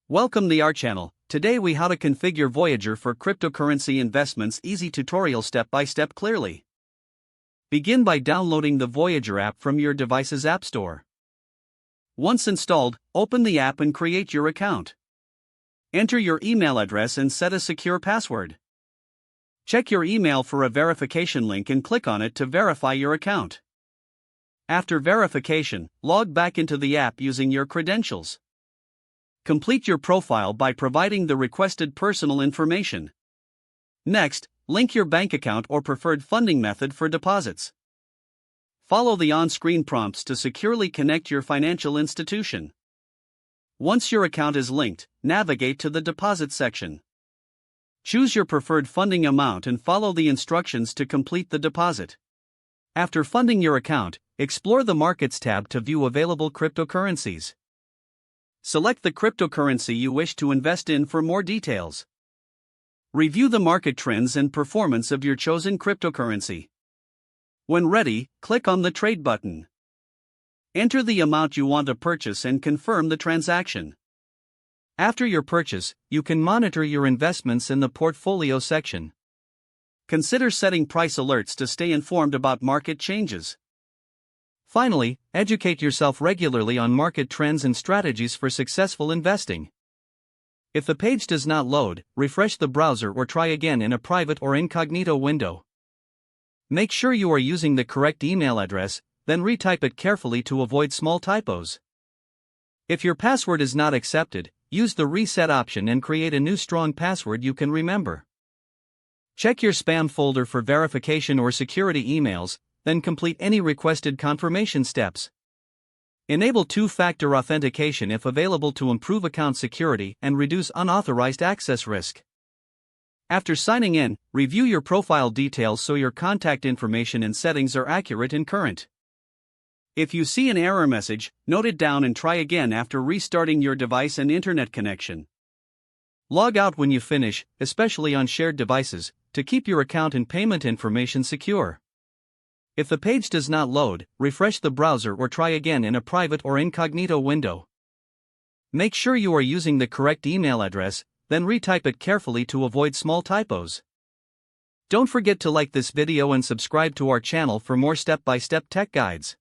Welcome to our channel. Today we how to configure Voyager for cryptocurrency investments. Easy tutorial step by step clearly. Begin by downloading the Voyager app from your device's app store. Once installed, open the app and create your account. Enter your email address and set a secure password. Check your email for a verification link and click on it to verify your account. After verification, log back into the app using your credentials. Complete your profile by providing the requested personal information. Next, link your bank account or preferred funding method for deposits. Follow the on-screen prompts to securely connect your financial institution. Once your account is linked, navigate to the deposit section. Choose your preferred funding amount and follow the instructions to complete the deposit. After funding your account, explore the Markets tab to view available cryptocurrencies. Select the cryptocurrency you wish to invest in for more details. Review the market trends and performance of your chosen cryptocurrency. When ready, click on the Trade button. Enter the amount you want to purchase and confirm the transaction. After your purchase, you can monitor your investments in the Portfolio section. Consider setting price alerts to stay informed about market changes. Finally, educate yourself regularly on market trends and strategies for successful investing. If the page does not load, refresh the browser or try again in a private or incognito window. Make sure you are using the correct email address, then retype it carefully to avoid small typos. If your password is not accepted, use the reset option and create a new strong password you can remember. Check your spam folder for verification or security emails, then complete any requested confirmation steps. Enable two-factor authentication if available to improve account security and reduce unauthorized access risk. After signing in, review your profile details so your contact information and settings are accurate and current. If you see an error message, note it down and try again after restarting your device and internet connection. Log out when you finish, especially on shared devices, to keep your account and payment information secure. If the page does not load, refresh the browser or try again in a private or incognito window. Make sure you are using the correct email address, then retype it carefully to avoid small typos. Don't forget to like this video and subscribe to our channel for more step-by-step tech guides.